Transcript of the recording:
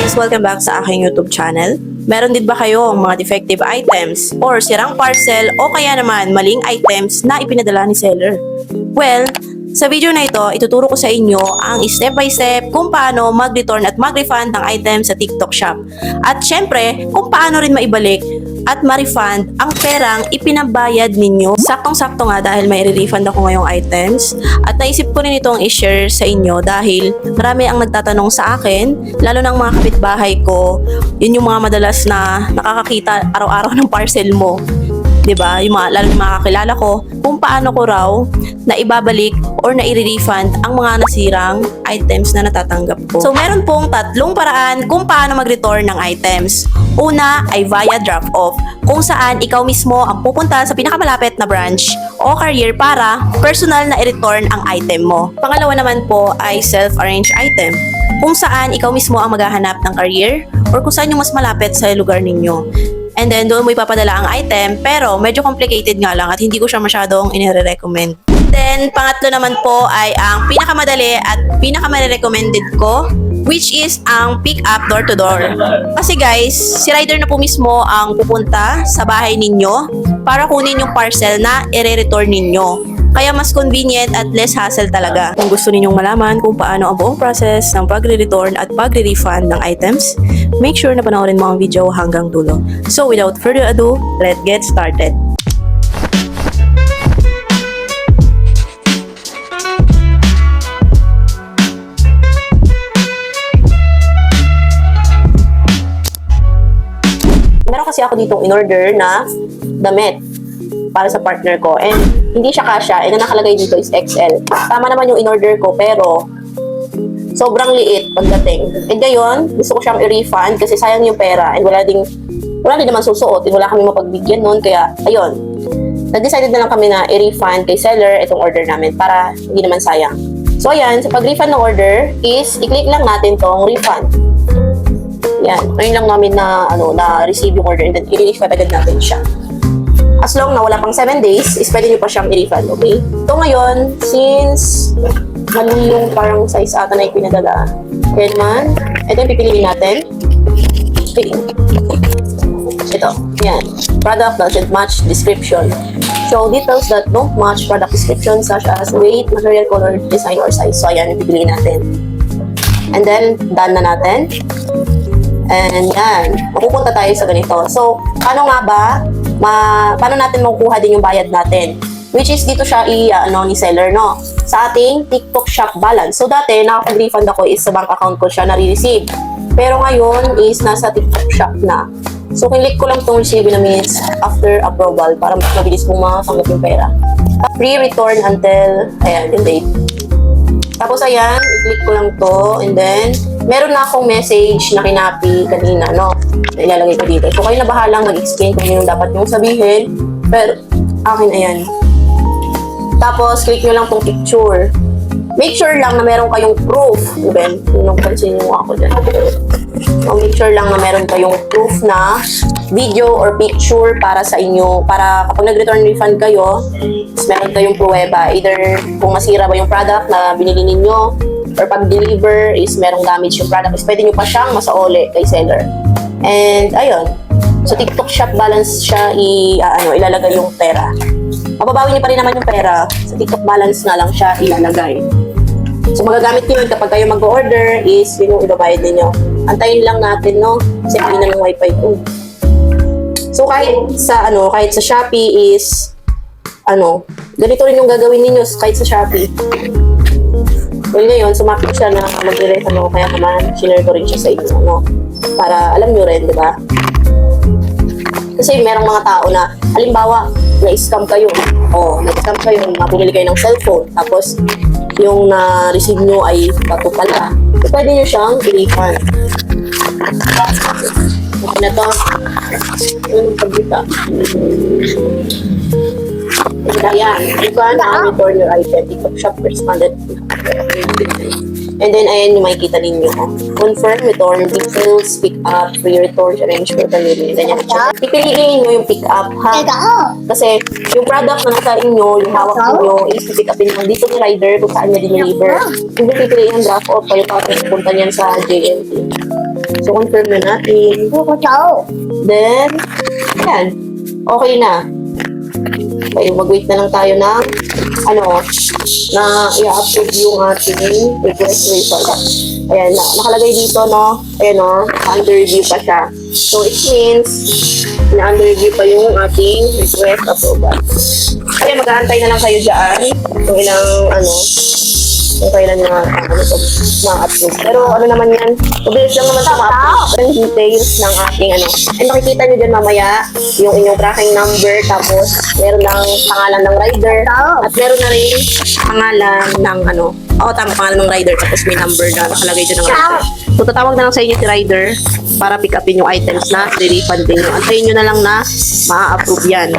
guys! Welcome back sa aking YouTube channel. Meron din ba kayo mga defective items or sirang parcel o kaya naman maling items na ipinadala ni seller? Well, sa video na ito, ituturo ko sa inyo ang step by step kung paano mag-return at mag-refund ng items sa TikTok Shop. At syempre, kung paano rin maibalik at ma-refund ang perang ipinabayad ninyo. Saktong-sakto nga dahil may refund ako ngayong items at naisip ko rin itong i-share sa inyo dahil marami ang nagtatanong sa akin, lalo ng mga kapitbahay ko, yun yung mga madalas na nakakakita araw-araw ng parcel mo. 'Di ba? Yung mga lalo ng mga kakilala ko, kung paano ko raw na ibabalik or na i-refund ang mga nasirang items na natatanggap ko. So, meron pong tatlong paraan kung paano mag-return ng items. Una ay via drop-off, kung saan ikaw mismo ang pupunta sa pinakamalapit na branch o carrier para personal na i-return ang item mo. Pangalawa naman po ay self-arranged item, kung saan ikaw mismo ang maghahanap ng carrier or kung saan yung mas malapit sa lugar ninyo. And then, doon mo ipapadala ang item, pero medyo complicated nga lang at hindi ko siya masyadong inire-recommend. Then, pangatlo naman po ay ang pinakamadali at pinakamare-recommended ko, which is ang pick up door-to-door. Kasi guys, si rider na po mismo ang pupunta sa bahay ninyo para kunin yung parcel na i-return ninyo. Kaya mas convenient at less hassle talaga. Kung gusto ninyong malaman kung paano ang buong process ng pagre-return at pagre-refund ng items, make sure na panoorin mo ang video hanggang dulo. So without further ado, let's get started. Meron kasi ako ditong in-order na damit para sa partner ko. And hindi siya kasya. And ang nakalagay dito is XL. Tama naman yung in-order ko, pero sobrang liit pagdating. And ngayon, gusto ko siyang i-refund kasi sayang yung pera. And wala din naman susuot. And wala kami mapagbigyan nun. Kaya, ayun. Nag-decided na lang kami na i-refund kay seller itong order namin para hindi naman sayang. So, ayan. Sa pag-refund ng order is, i-click lang natin tong refund. Yan. Ngayon lang namin na receive yung order and then i-refund agad natin siya. As long na wala pang 7 days, is pwede nyo pa siyang i-refund, okay? So ngayon, since mali yung parang size ata na ipinadala, kaya naman, ito yung pipiliin natin. Ito, yan. Product doesn't match description. So, details that don't match product description such as weight, material, color, design, or size. So, ayan yung pipiliin natin. And then, done na natin. And yan, mapupunta tayo sa ganito. So, paano nga ba? Paano natin makukuha din yung bayad natin? Which is dito siya ni seller, no? Sa ating TikTok Shop balance. So, dati, nakapag-refund ako is sa bank account ko siya nare-receive. Pero ngayon is nasa TikTok Shop na. So, click ko lang itong receive na means after approval para mas mabilis kong makatanggap yung pera. Free return until, ayan, yung date. Tapos, ayan, i-click ko lang to and then, meron na akong message na kinapi kanina, no? Na ilalagay ko dito. So, kayo na bahalang mag-explain kung yun yung dapat nyo sabihin. Pero, akin, ayan. Tapos, click nyo lang tong picture. Make sure lang na meron kayong proof. Ben, yun yung pansin nyo ako dyan. So, make sure lang na meron kayong proof na video or picture para sa inyo. Para kapag nag-return refund kayo, meron kayong pruweba. Either kung masira ba yung product na binili ninyo, or pag-deliver is merong damage yung product, is pwede nyo pa siyang masaole kay seller. And, ayun. So, TikTok Shop balance siya ilalagay yung pera. Mababawi nyo pa rin naman yung pera. Sa TikTok balance na lang siya ilalagay. So, magagamit nyo kapag kayo mag-order is yun yung ibabayad ninyo. Antayin lang natin, no? Kasi hindi na ng wifi ko. So, kahit sa Shopee is, ganito rin yung gagawin ninyo kahit sa Shopee. Well, ngayon, sumapit siya na magre-refund ako, kaya naman, sinare ko rin siya sa inyo, no? Para alam nyo rin, di ba? Kasi merong mga tao na, halimbawa, na-scam kayo. Na-scam kayo, mabumili kayo ng cellphone. Tapos, yung na-receive nyo ay bato pala. So, pwede nyo siyang i-refund. Okay na to. Yung pagbita. Ayan, you can return your item. TikTok Shop responded. And then, ayan yung makikita ninyo. Confirm, return, details, pick up, free return, arrange for delivery. Ganyan. Pipiliin nyo yung pick up, ha? Kasi, yung product na nasa inyo, yung hawak nyo, is pick upin mo dito ni rider kung saan niya dineliver. Kung pipiliin yung drop off, kayo pa pupunta niyan sa JNT. So, confirm na natin. Then, yan. Okay na. Okay, mag-wait na lang tayo ng na i-upload yung ating request result. Ayan, nakalagay dito, no? Ayan, no? Under review pa siya. So, it means, na-under review pa yung ating request approval. Kaya mag-aantay na lang kayo dyan kung ilang, kung kailan ma-upload. Pero ano naman yan, mabilis lang naman sa ma-upload. Yung details ng ating And makikita nyo dyan mamaya yung inyong tracking number, tapos meron lang pangalan ng rider, at meron na rin pangalan ng tama, pangalan ng rider, tapos may number na nakalagay dyan ng rider. So, tatawag na lang sa inyo si rider para pick upin yung items na re-refund din nyo. Antayin nyo na lang na ma-approve yan.